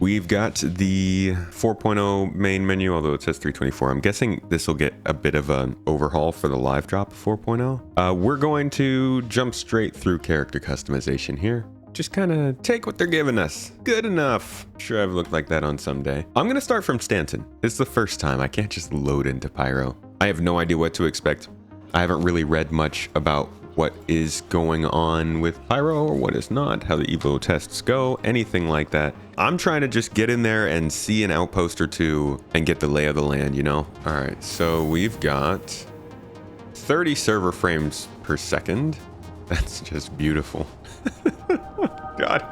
We've got the 4.0 main menu, although it says 324. I'm guessing this will get a bit of an overhaul for the live drop of 4.0. We're going to jump straight through character customization here. Just kind of take what they're giving us. Good enough. Sure, I've looked like that on some day. I'm going to start from Stanton. It's the first time. I can't just load into Pyro. I have no idea what to expect. I haven't really read much about what is going on with Pyro or what is not, how the Evo tests go, anything like that. I'm trying to just get in there and see an outpost or two and get the lay of the land, you know? All right, so we've got 30 server frames per second. That's just beautiful. God,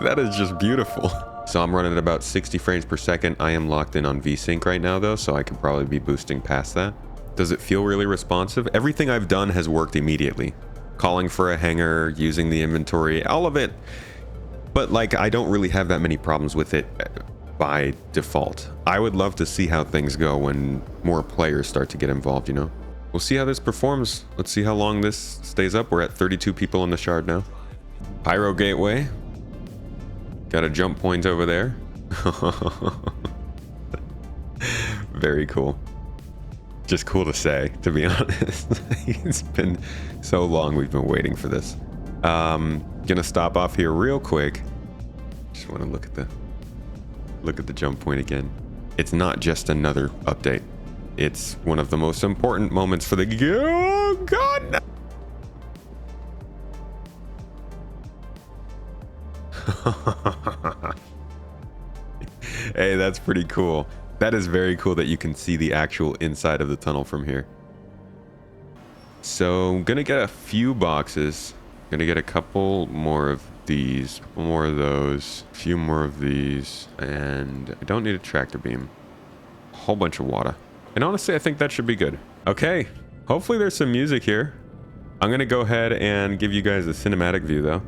that is just beautiful. So I'm running at about 60 frames per second. I am locked in on VSync right now though, so I can probably be boosting past that. Does it feel really responsive? Everything I've done has worked immediately. Calling for a hangar, using the inventory, all of it. But like, I don't really have that many problems with it by default. I would love to see how things go when more players start to get involved, you know? We'll see how this performs. Let's see how long this stays up. We're at 32 people in the shard now. Pyro gateway. Got a jump point over there. Very cool. Just cool to say, to be honest. It's been so long we've been waiting for this. Gonna stop off here real quick. Just want to look at the jump point again. It's not just another update. It's one of the most important moments for the oh god no. Hey, that's pretty cool. That is very cool that you can see the actual inside of the tunnel from here. So I'm gonna get a few boxes. Gonna get a couple more of these, a couple more of those, a few more of these, and I don't need a tractor beam. A whole bunch of water. And honestly, I think that should be good. Okay, hopefully there's some music here. I'm gonna go ahead and give you guys a cinematic view though.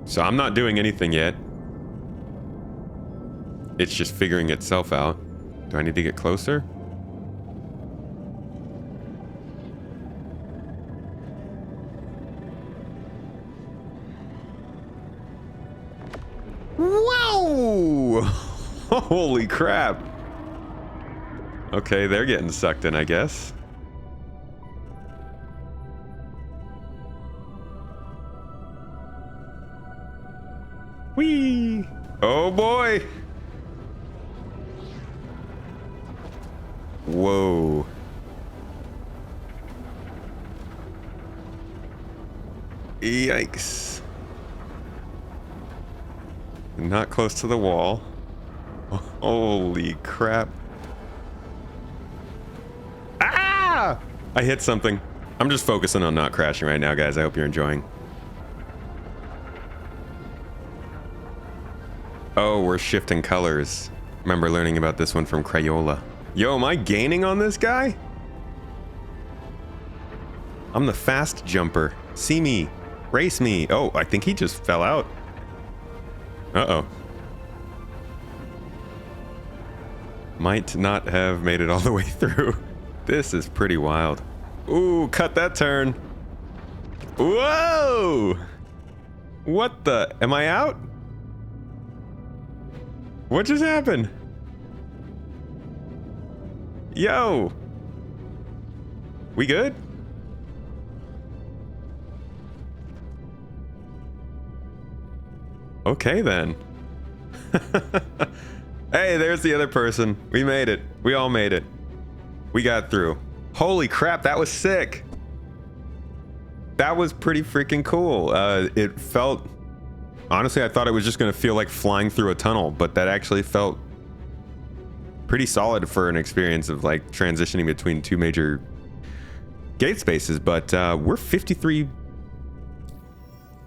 So I'm not doing anything yet. It's just figuring itself out. Do I need to get closer? Wow! Holy crap. Okay, they're getting sucked in, I guess. Whee! Oh boy! Whoa. Yikes. Not close to the wall. Holy crap. Ah! I hit something. I'm just focusing on not crashing right now, guys. I hope you're enjoying. Oh, we're shifting colors. Remember learning about this one from Crayola. Yo, am I gaining on this guy? I'm the fast jumper. See me. Race me. Oh, I think he just fell out. Uh-oh. Might not have made it all the way through. This is pretty wild. Ooh, cut that turn. Whoa! What the? Am I out? What just happened? Yo! We good? Okay then. Hey, there's the other person. We made it. We all made it. We got through. Holy crap, that was sick. That was pretty freaking cool. It felt... Honestly, I thought it was just going to feel like flying through a tunnel, but that actually felt pretty solid for an experience of like transitioning between two major gate spaces. But we're 53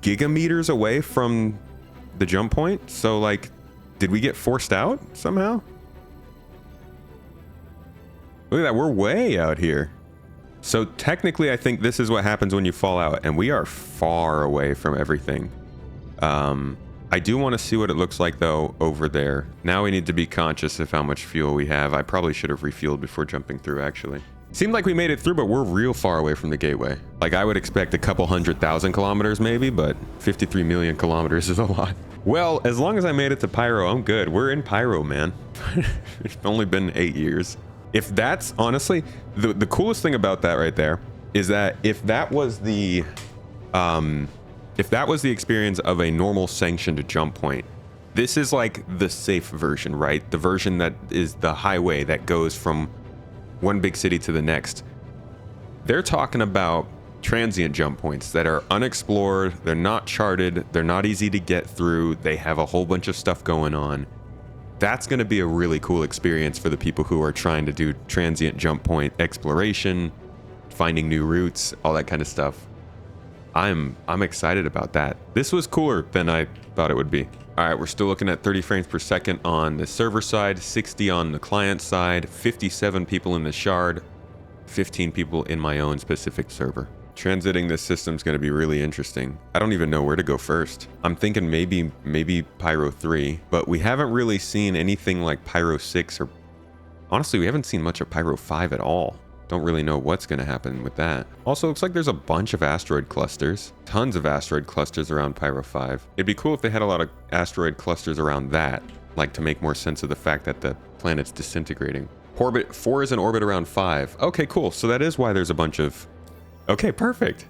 gigameters away from the jump point. So like, did we get forced out somehow? Look at that, we're way out here. So technically, I think this is what happens when you fall out, and we are far away from everything. I do want to see what it looks like though over there. Now we need to be conscious of how much fuel we have. I probably should have refueled before jumping through actually. Seemed like we made it through, but we're real far away from the gateway. Like, I would expect a couple 100,000 kilometers maybe, but 53 million kilometers is a lot. Well, as long as I made it to Pyro, I'm good. We're in Pyro, man. It's only been 8 years. If that's, honestly, the coolest thing about that right there is that if that was the experience of a normal sanctioned jump point, this is like the safe version, right? The version that is the highway that goes from one big city to the next. They're talking about transient jump points that are unexplored, they're not charted, they're not easy to get through, they have a whole bunch of stuff going on. That's going to be a really cool experience for the people who are trying to do transient jump point exploration, finding new routes, all that kind of stuff. I'm excited about that. This was cooler than I thought it would be. All right, we're still looking at 30 frames per second on the server side, 60 on the client side, 57 people in the shard, 15 people in my own specific server. Transiting this system is going to be really interesting. I don't even know where to go first. I'm thinking maybe Pyro 3, but we haven't really seen anything like Pyro 6, or honestly, we haven't seen much of Pyro 5 at all. Don't really know what's going to happen with that. Also, looks like there's a bunch of asteroid clusters. Tons of asteroid clusters around Pyro 5. It'd be cool if they had a lot of asteroid clusters around that, like to make more sense of the fact that the planet's disintegrating. Orbit 4 is in orbit around 5. Okay, cool. So that is why there's a bunch of... Okay, perfect.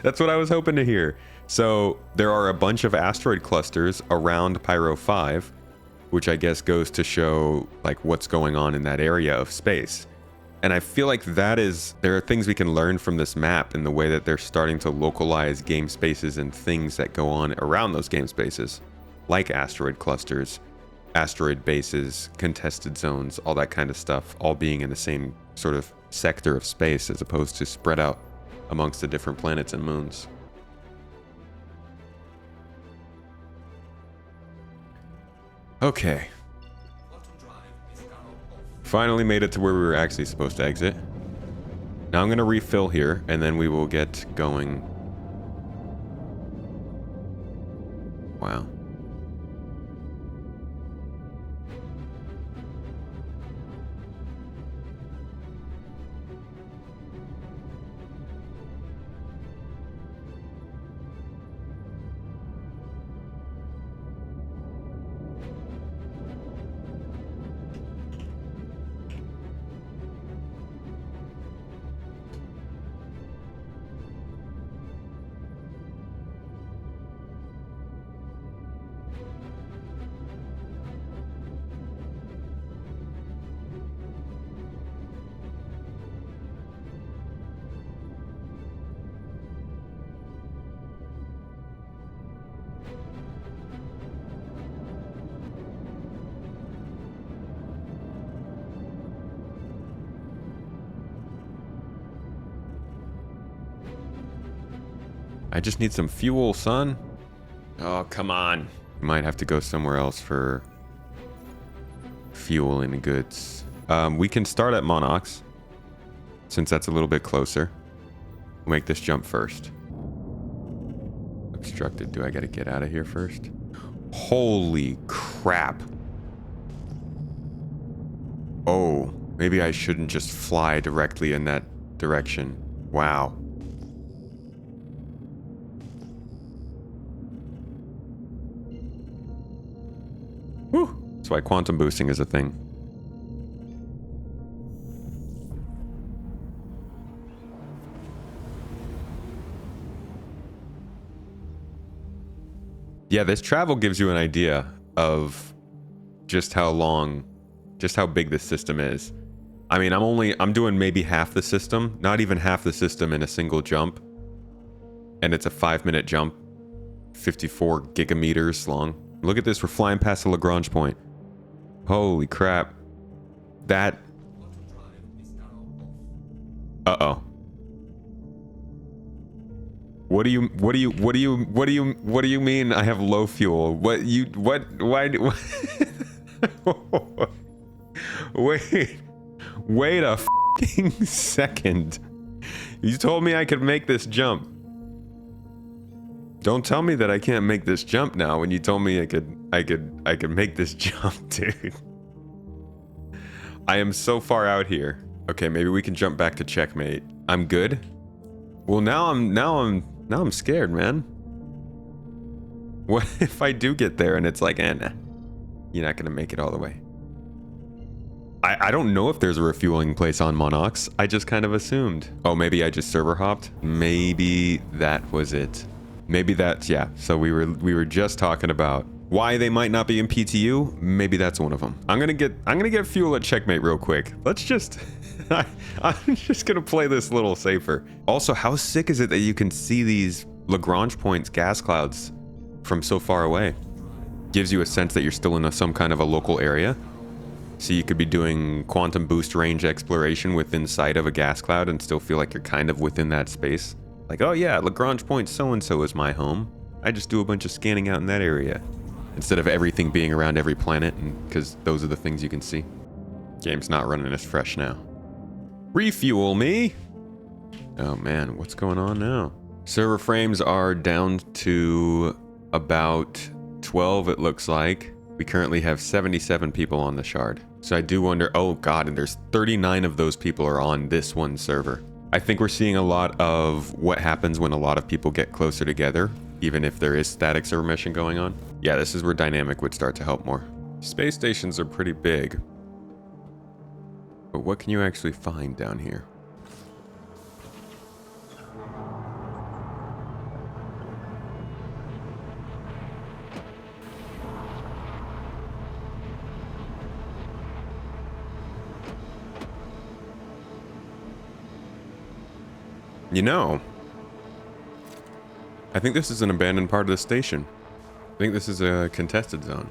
That's what I was hoping to hear. So there are a bunch of asteroid clusters around Pyro 5, which I guess goes to show like what's going on in that area of space. And I feel like there are things we can learn from this map in the way that they're starting to localize game spaces and things that go on around those game spaces, like asteroid clusters, asteroid bases, contested zones, all that kind of stuff, all being in the same sort of sector of space as opposed to spread out amongst the different planets and moons. Okay. Finally made it to where we were actually supposed to exit. Now I'm going to refill here, and then we will get going. Wow. I just need some fuel, son. Oh, come on. Might have to go somewhere else for fuel and goods. We can start at Monox, since that's a little bit closer. We'll make this jump first. Obstructed. Do I gotta get out of here first? Holy crap. Oh, maybe I shouldn't just fly directly in that direction. Wow. Whew. That's why quantum boosting is a thing. Yeah, this travel gives you an idea of just how big this system is. I mean, I'm doing maybe half the system, not even half the system in a single jump. And it's a 5-minute jump, 54 gigameters long. Look at this, we're flying past the Lagrange point. Holy crap. That... Uh-oh. What do you mean I have low fuel? Wait, wait a fucking second. You told me I could make this jump. Don't tell me that I can't make this jump now when you told me I could make this jump, dude. I am so far out here. Okay, maybe we can jump back to checkmate. I'm good. Well, now I'm scared, man. What if I do get there and it's like, nah, you're not gonna make it all the way. I don't know if there's a refueling place on Monox. I just kind of assumed. Oh, maybe I just server hopped. Maybe that was it. Maybe that's, yeah. So we were just talking about why they might not be in PTU. Maybe that's one of them. I'm gonna get fuel at checkmate real quick. Let's just, I'm just gonna play this a little safer. Also, how sick is it that you can see these Lagrange points, gas clouds, from so far away? Gives you a sense that you're still in some kind of a local area. So you could be doing quantum boost range exploration within sight of a gas cloud and still feel like you're kind of within that space. Like, oh yeah, Lagrange point so-and-so is my home. I just do a bunch of scanning out in that area. Instead of everything being around every planet, and because those are the things you can see. Game's not running as fresh now. Refuel me! Oh man, what's going on now? Server frames are down to about 12, it looks like. We currently have 77 people on the shard. So I do wonder, oh god, and there's 39 of those people are on this one server. I think we're seeing a lot of what happens when a lot of people get closer together, even if there is static server meshing going on. Yeah, this is where dynamic would start to help more. Space stations are pretty big. But what can you actually find down here? You know, I think this is an abandoned part of the station. I think this is a contested zone.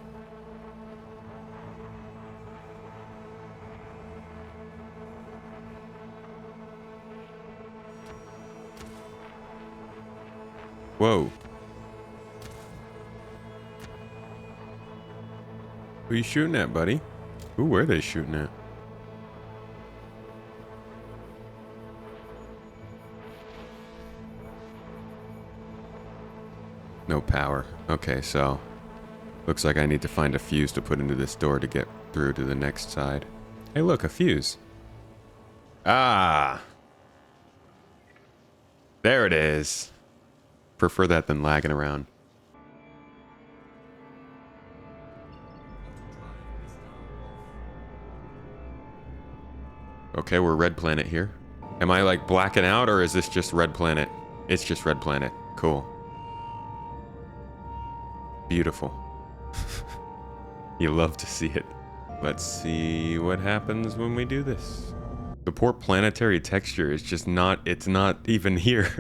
Whoa. Who are you shooting at, buddy? Who were they shooting at? No power. Okay, so looks like I need to find a fuse to put into this door to get through to the next side. Hey, look, a fuse. Ah! There it is. Prefer that than lagging around. Okay, we're red planet here. Am I like blacking out or is this just red planet? It's just red planet. Cool. Beautiful. You love to see it. Let's see what happens when we do this. The poor planetary texture is just not, it's not even here.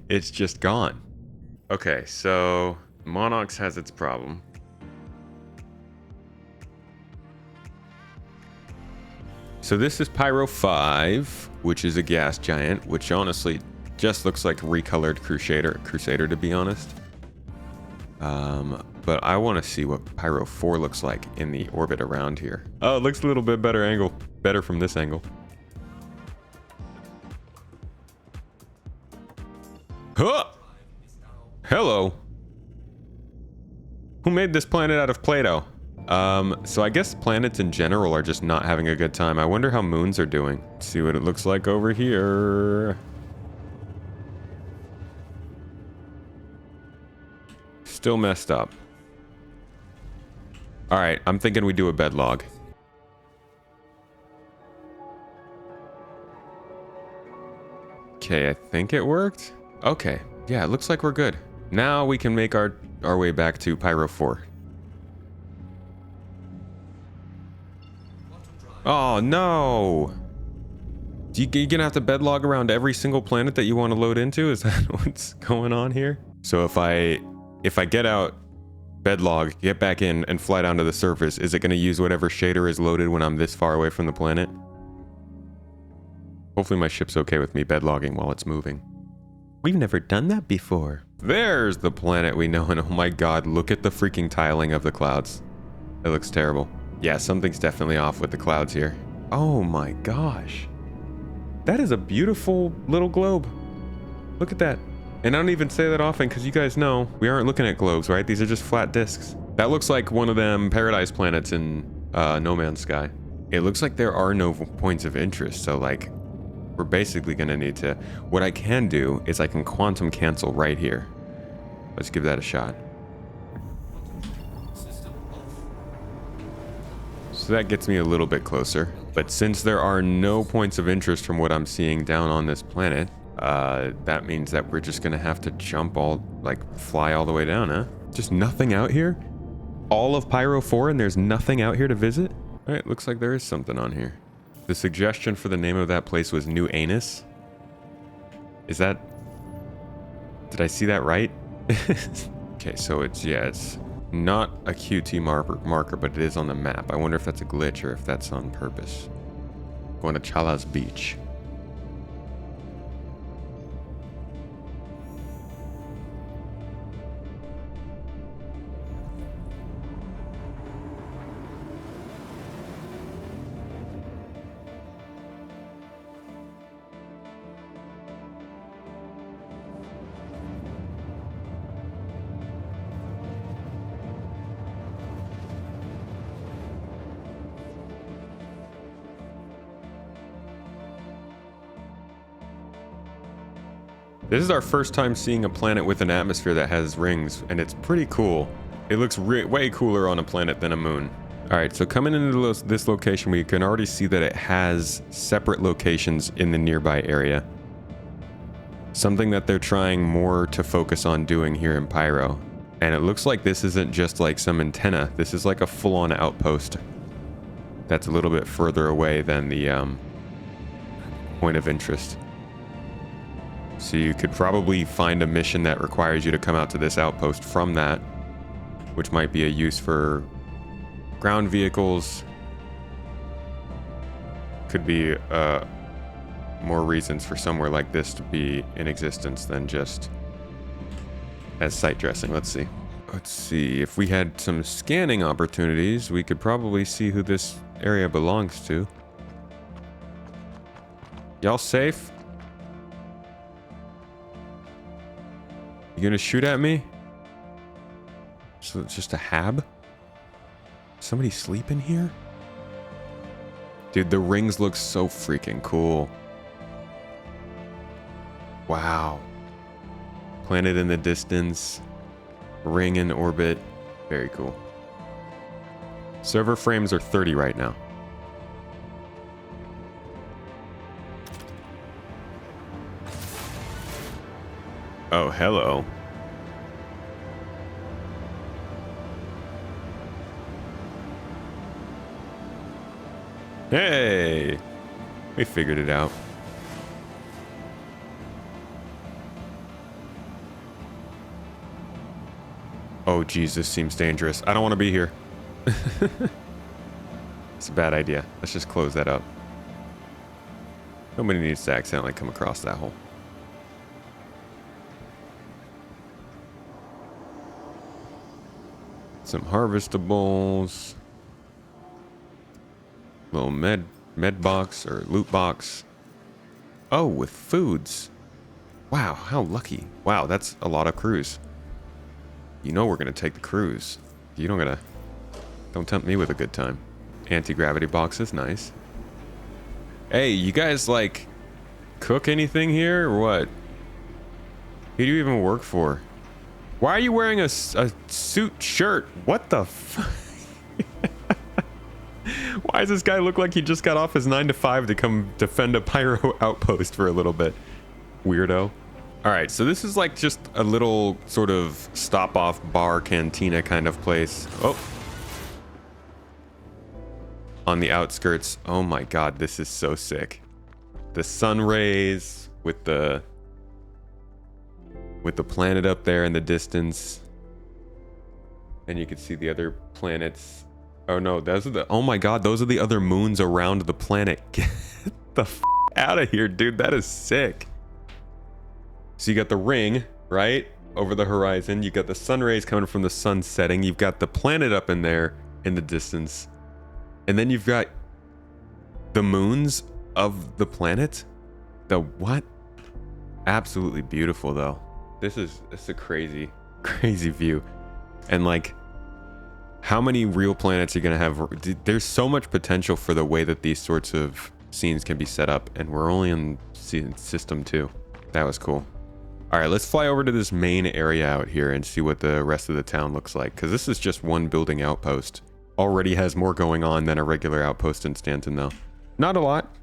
It's just gone. Okay, so Monox has its problem. So this is Pyro 5, which is a gas giant, which honestly just looks like recolored Crusader to be honest. But I want to see what Pyro 4 looks like in the orbit around here. Oh, it looks a little bit better angle. Better from this angle. Huh! Hello. Who made this planet out of Play-Doh? So I guess planets in general are just not having a good time. I wonder how moons are doing. Let's see what it looks like over here. Still messed up. All right, I'm thinking we do a bed log. Okay, I think it worked. Okay, yeah, it looks like we're good. Now we can make our way back to Pyro 4. Oh no! You gonna have to bed log around every single planet that you want to load into? Is that what's going on here? So if I get out, bed log, get back in, and fly down to the surface, is it going to use whatever shader is loaded when I'm this far away from the planet? Hopefully my ship's okay with me bed logging while it's moving. We've never done that before. There's the planet we know, and oh my god, look at the freaking tiling of the clouds. It looks terrible. Yeah, something's definitely off with the clouds here. Oh my gosh. That is a beautiful little globe. Look at that. And I don't even say that often because you guys know we aren't looking at globes, right? These are just flat discs. That looks like one of them paradise planets in No Man's Sky. It looks like there are no points of interest, so like we're basically gonna need to, what I can do is I can quantum cancel right here. Let's give that a shot. So that gets me a little bit closer, but since there are no points of interest from what I'm seeing down on this planet, that means that we're just gonna have to jump fly all the way down, huh? Just nothing out here? All of Pyro 4 and there's nothing out here to visit? All right, looks like there is something on here. The suggestion for the name of that place was New Anus. Is that... Did I see that right? Okay, so it's not a QT marker, but it is on the map. I wonder if that's a glitch or if that's on purpose. Going to Chalas Beach. This is our first time seeing a planet with an atmosphere that has rings, and it's pretty cool. It looks way cooler on a planet than a moon. All right, so coming into this location, we can already see that it has separate locations in the nearby area. Something that they're trying more to focus on doing here in Pyro. And it looks like this isn't just like some antenna. This is like a full-on outpost that's a little bit further away than the point of interest. So you could probably find a mission that requires you to come out to this outpost from that, which might be a use for ground vehicles. Could be more reasons for somewhere like this to be in existence than just as site dressing. Let's see. Let's see. If we had some scanning opportunities, we could probably see who this area belongs to. Y'all safe? You gonna shoot at me? So it's just a hab? Somebody sleeping here? Dude, the rings look so freaking cool. Wow. Planet in the distance. Ring in orbit. Very cool. Server frames are 30 right now. Oh, hello. Hey! We figured it out. Oh, geez, this seems dangerous. I don't want to be here. It's a bad idea. Let's just close that up. Nobody needs to accidentally come across that hole. Some harvestables. Little med box or loot box. Oh, with foods. Wow, how lucky. Wow, that's a lot of cruise. You know we're gonna take the cruise. You don't tempt me with a good time. Anti-gravity box is nice. Hey, you guys like cook anything here or what? Who do you even work for? Why are you wearing a suit shirt? What the fuck? Why does this guy look like he just got off his 9-to-5 to come defend a Pyro outpost for a little bit? Weirdo. All right, so this is like just a little sort of stop-off bar cantina kind of place. Oh. On the outskirts. Oh my god, this is so sick. The sun rays with the planet up there in the distance. And you can see the other planets. Oh no, those are the, oh my god, those are the other moons around the planet. Get the f out of here, dude. That is sick. So you got the ring, right? Over the horizon. You got the sun rays coming from the sun setting. You've got the planet up in there in the distance. And then you've got the moons of the planet. The what? Absolutely beautiful though. It's a crazy view. And like How many real planets are you going to have? There's so much potential for the way that these sorts of scenes can be set up, and we're only in system 2. That was cool. All right, let's fly over to this main area out here and see what the rest of the town looks like, because this is just one building outpost. Already has more going on than a regular outpost in Stanton, though. Not a lot.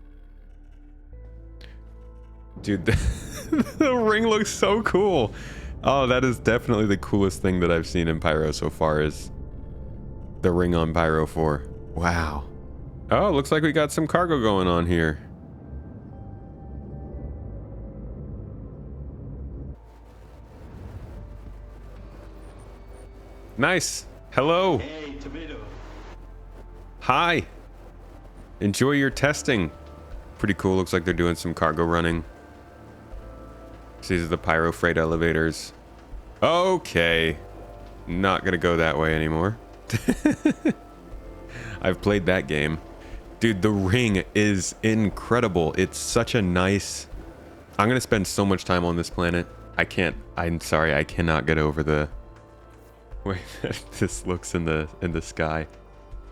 Dude, the ring looks so cool. Oh, that is definitely the coolest thing that I've seen in Pyro so far is the ring on Pyro 4. Wow. Oh, looks like we got some cargo going on here. Nice. Hello. Hey, Tomato. Hi. Enjoy your testing. Pretty cool. Looks like they're doing some cargo running. These are the Pyro freight elevators. Okay. Not gonna go that way anymore. I've played that game. Dude, the ring is incredible. It's such a nice... I'm gonna spend so much time on this planet. I'm sorry, I cannot get over the way that this looks in the sky.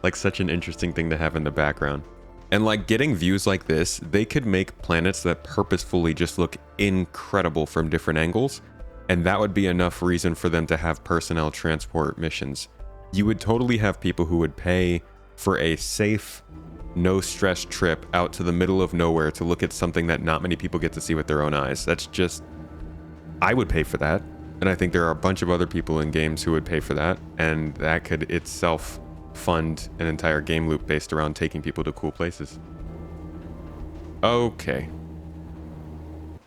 Like such an interesting thing to have in the background. And like getting views like this, they could make planets that purposefully just look incredible from different angles. And that would be enough reason for them to have personnel transport missions. You would totally have people who would pay for a safe, no stress trip out to the middle of nowhere to look at something that not many people get to see with their own eyes. That's just, I would pay for that. And I think there are a bunch of other people in games who would pay for that. And that could itself fund an entire game loop based around taking people to cool places. Okay.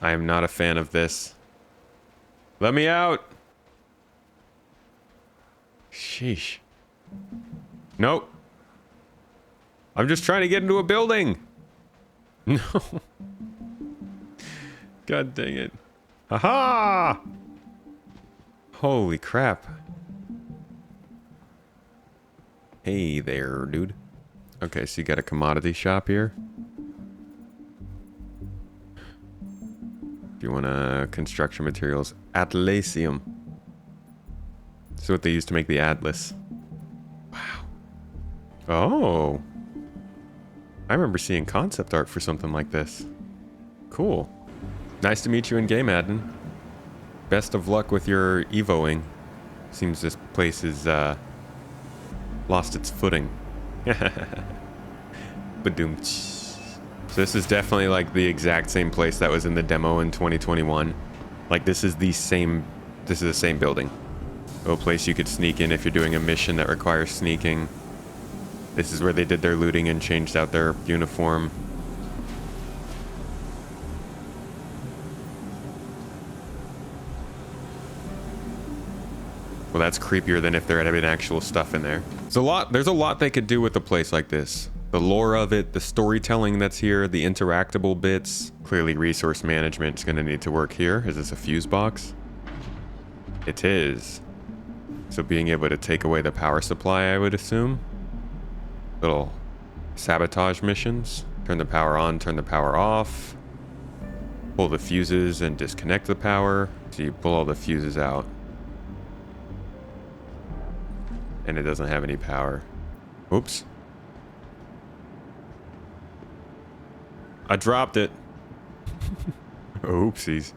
I am not a fan of this. Let me out. Sheesh. Nope. I'm just trying to get into a building. No. God dang it. Aha! Holy crap. Hey there, dude. Okay, so you got a commodity shop here. If you want construction materials, Atlassium. This is what they used to make the Atlas. Wow. Oh. I remember seeing concept art for something like this. Cool. Nice to meet you in game, Adnan. Best of luck with your evoing. Seems this place is lost its footing. Badoom. So this is definitely like the exact same place that was in the demo in 2021. Like this is the same building. A place you could sneak in if you're doing a mission that requires sneaking. This is where they did their looting and changed out their uniform. Well, that's creepier than if there had been actual stuff in there. There's a lot they could do with a place like this. The lore of it, the storytelling that's here, the interactable bits. Clearly resource management is going to need to work here. Is this a fuse box? It is. So being able to take away the power supply, I would assume. Little sabotage missions. Turn the power on, turn the power off. Pull the fuses and disconnect the power. So you pull all the fuses out. And it doesn't have any power. Oops. I dropped it. Oopsies.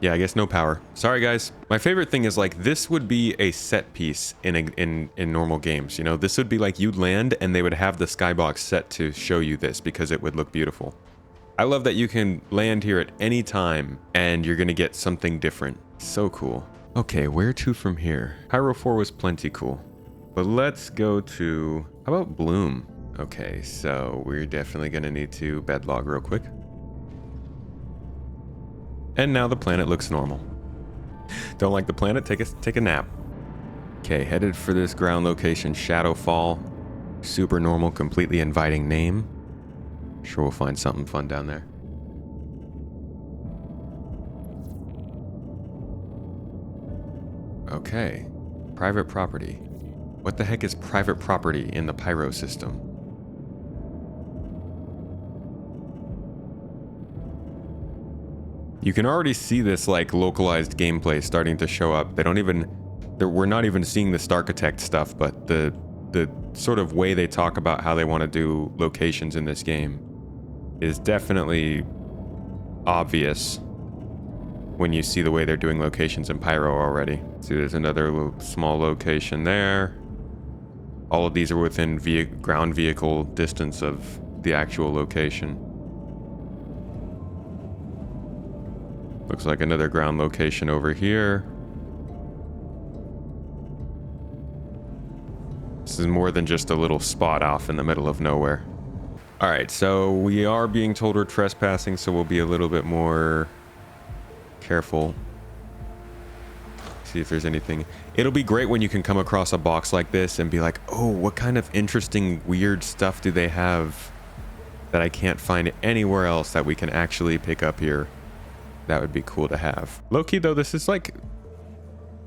Yeah, I guess no power. Sorry, guys. My favorite thing is like this would be a set piece in normal games. You know, this would be like you'd land and they would have the skybox set to show you this because it would look beautiful. I love that you can land here at any time and you're gonna get something different. So cool. Okay, where to from here? Pyro 4 was plenty cool. But let's go to, how about Bloom? Okay, so we're definitely gonna need to bedlog real quick. And now the planet looks normal. Don't like the planet? Take a nap. Okay, headed for this ground location, Shadowfall. Super normal, completely inviting name. Sure we'll find something fun down there. Okay, private property. What the heck is private property in the Pyro system? You can already see this like localized gameplay starting to show up. We're not even seeing the Starchitect stuff, but the the sort of way they talk about how they want to do locations in this game is definitely obvious when you see the way they're doing locations in Pyro already. See, there's another small location there. All of these are within ground vehicle distance of the actual location. Looks like another ground location over here. This is more than just a little spot off in the middle of nowhere. All right, so we are being told we're trespassing, so we'll be a little bit more careful. See if there's anything. It'll be great when you can come across a box like this and be like, oh, what kind of interesting, weird stuff do they have that I can't find anywhere else that we can actually pick up here? That would be cool to have. Low-key, though, this is like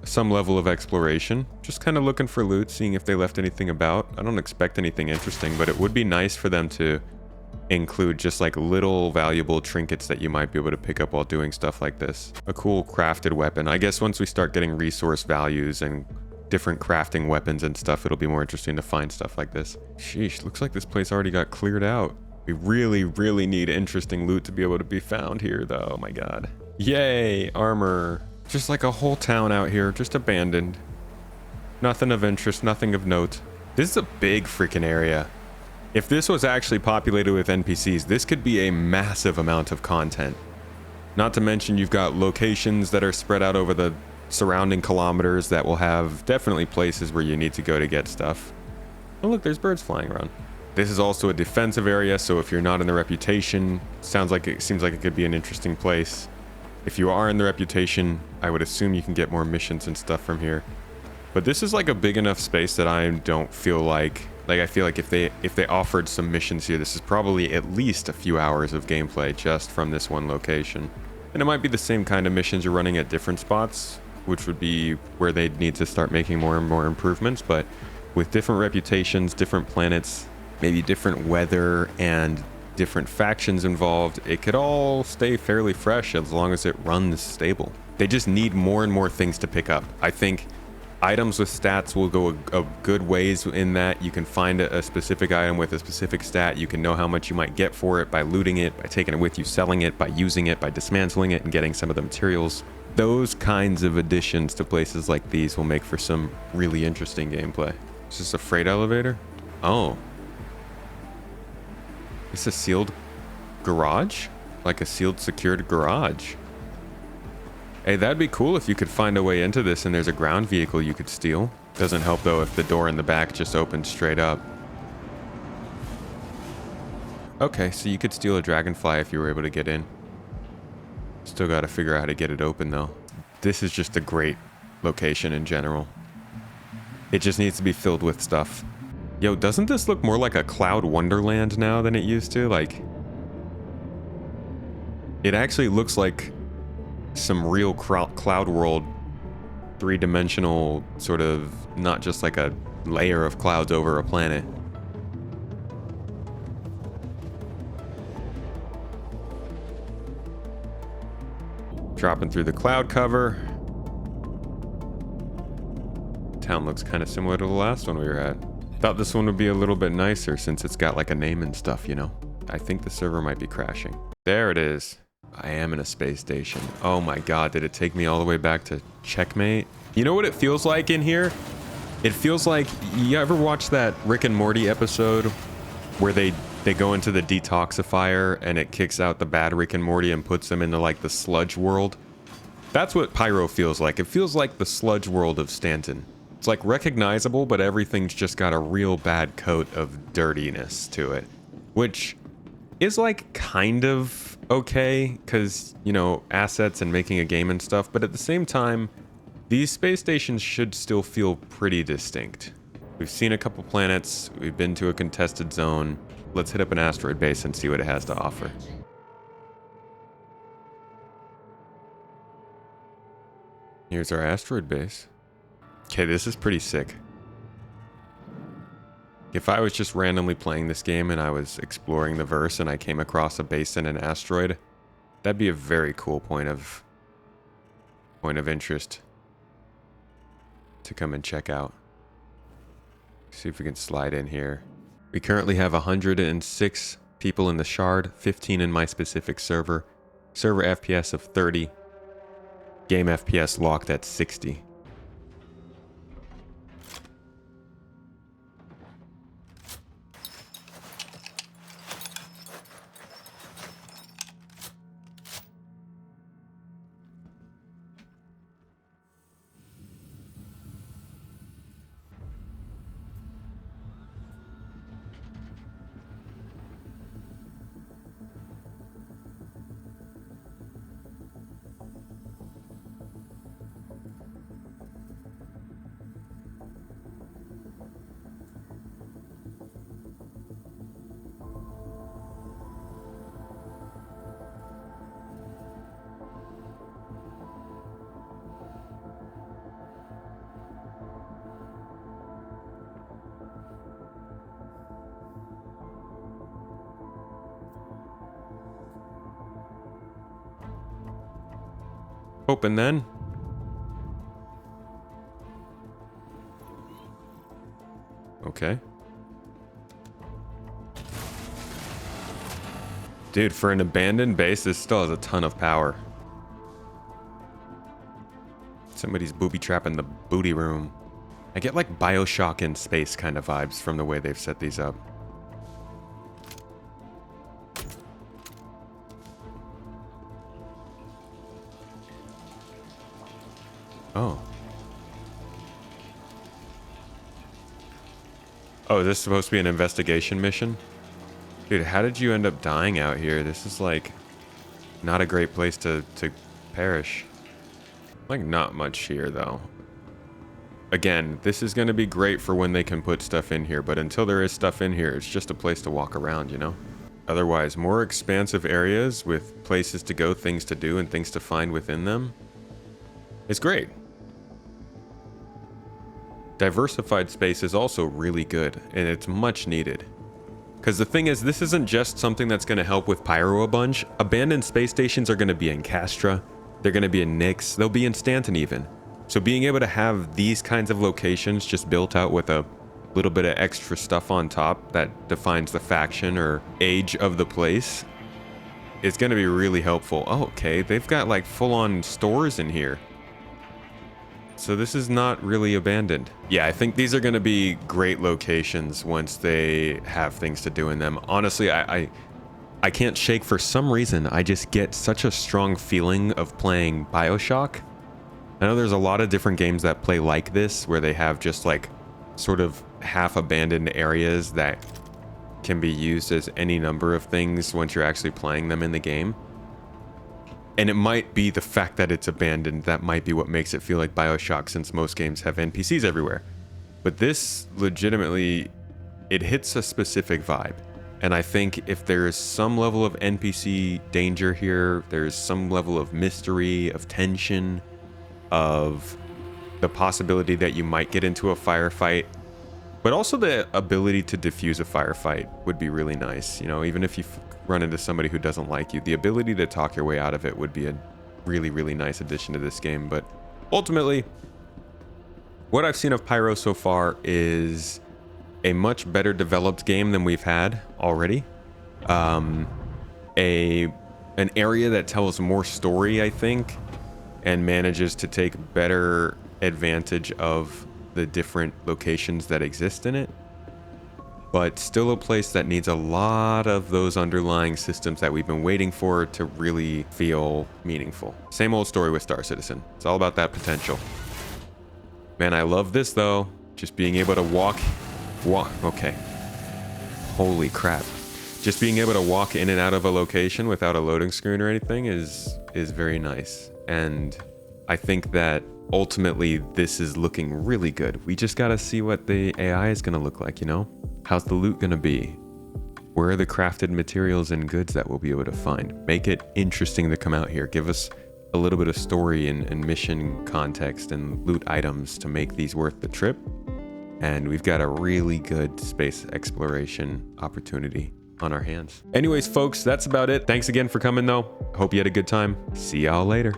some level of exploration. Just kind of looking for loot, seeing if they left anything about. I don't expect anything interesting, but it would be nice for them to include just like little valuable trinkets that you might be able to pick up while doing stuff like this. A cool crafted weapon. I guess once we start getting resource values and different crafting weapons and stuff, it'll be more interesting to find stuff like this. Sheesh, looks like this place already got cleared out. We really, really need interesting loot to be able to be found here, though. Oh my god. Yay, armor. Just like a whole town out here, just abandoned. Nothing of interest, nothing of note. This is a big freaking area. If this was actually populated with NPCs, this could be a massive amount of content. Not to mention you've got locations that are spread out over the surrounding kilometers that will have definitely places where you need to go to get stuff. Oh look, there's birds flying around. This is also a defensive area, so if you're not in the reputation, seems like it could be an interesting place. If you are in the reputation, I would assume you can get more missions and stuff from here. But this is like a big enough space that I don't feel like I feel like if they offered some missions here, this is probably at least a few hours of gameplay just from this one location. And it might be the same kind of missions you're running at different spots, which would be where they'd need to start making more and more improvements, but with different reputations, different planets, maybe different weather and different factions involved, it could all stay fairly fresh as long as it runs stable. They just need more and more things to pick up. I think items with stats will go a good ways in that. You can find a specific item with a specific stat. You can know how much you might get for it by looting it, by taking it with you, selling it, by using it, by dismantling it and getting some of the materials. Those kinds of additions to places like these will make for some really interesting gameplay. Is this a freight elevator? Oh. It's a sealed garage? Like a sealed secured garage. Hey, that'd be cool if you could find a way into this and there's a ground vehicle you could steal. Doesn't help though if the door in the back just opens straight up. Okay, so you could steal a dragonfly if you were able to get in. Still gotta figure out how to get it open though. This is just a great location in general. It just needs to be filled with stuff. Yo, doesn't this look more like a cloud wonderland now than it used to? Like, it actually looks like some real cloud world, three-dimensional sort of, not just like a layer of clouds over a planet. Dropping through the cloud cover. Town looks kind of similar to the last one we were at. Thought this one would be a little bit nicer since it's got like a name and stuff, you know? I think the server might be crashing. There it is. I am in a space station. Oh my god, did it take me all the way back to checkmate? You know what it feels like in here? It feels like, you ever watch that Rick and Morty episode where they go into the detoxifier and it kicks out the bad Rick and Morty and puts them into like the sludge world? That's what Pyro feels like. It feels like the sludge world of Stanton. It's like recognizable, but everything's just got a real bad coat of dirtiness to it, which is like kind of okay because, you know, assets and making a game and stuff, but at the same time, these space stations should still feel pretty distinct. We've seen a couple planets, we've been to a contested zone. Let's hit up an asteroid base and see what it has to offer. Here's our asteroid base. Okay, this is pretty sick. If I was just randomly playing this game and I was exploring the verse and I came across a base in an asteroid, that'd be a very cool point of interest to come and check out. See if we can slide in here. We currently have 106 people in the shard, 15 in my specific server. Server FPS of 30. Game FPS locked at 60. Open then. Okay. Dude, for an abandoned base, this still has a ton of power. Somebody's booby trapping the booty room. I get like BioShock in space kind of vibes from the way they've set these up. Oh. Oh, is this supposed to be an investigation mission? Dude, how did you end up dying out here? This is like not a great place to perish. Like not much here though. Again, this is going to be great for when they can put stuff in here, but until there is stuff in here, it's just a place to walk around, you know? Otherwise, more expansive areas with places to go, things to do, and things to find within them is great. Diversified space is also really good, and it's much needed. Because the thing is, this isn't just something that's going to help with Pyro a bunch. Abandoned space stations are going to be in Castra, they're going to be in Nyx, they'll be in Stanton even. So being able to have these kinds of locations just built out with a little bit of extra stuff on top that defines the faction or age of the place is going to be really helpful. Oh, okay, they've got like full-on stores in here. So this is not really abandoned. Yeah, I think these are going to be great locations once they have things to do in them. Honestly, I can't shake, for some reason, I just get such a strong feeling of playing BioShock. I know there's a lot of different games that play like this, where they have just like sort of half abandoned areas that can be used as any number of things once you're actually playing them in the game. And it might be the fact that it's abandoned that might be what makes it feel like BioShock, since most games have NPCs everywhere. But this legitimately, it hits a specific vibe. And I think if there is some level of NPC danger here, there's some level of mystery, of tension, of the possibility that you might get into a firefight, but also the ability to diffuse a firefight would be really nice. You know, even if you run into somebody who doesn't like you, the ability to talk your way out of it would be a really, really nice addition to this game. But ultimately, what I've seen of Pyro so far is a much better developed game than we've had already. An area that tells more story, I think, and manages to take better advantage of the different locations that exist in it. But still a place that needs a lot of those underlying systems that we've been waiting for to really feel meaningful. Same old story with Star Citizen. It's all about that potential. Man, I love this though. Just being able to walk, okay. Holy crap. Just being able to walk in and out of a location without a loading screen or anything is very nice. And I think that ultimately this is looking really good. We just gotta see what the AI is gonna look like, you know? How's the loot gonna be? Where are the crafted materials and goods that we'll be able to find? Make it interesting to come out here. Give us a little bit of story and mission context and loot items to make these worth the trip. And we've got a really good space exploration opportunity on our hands. Anyways, folks, that's about it. Thanks again for coming though. Hope you had a good time. See y'all later.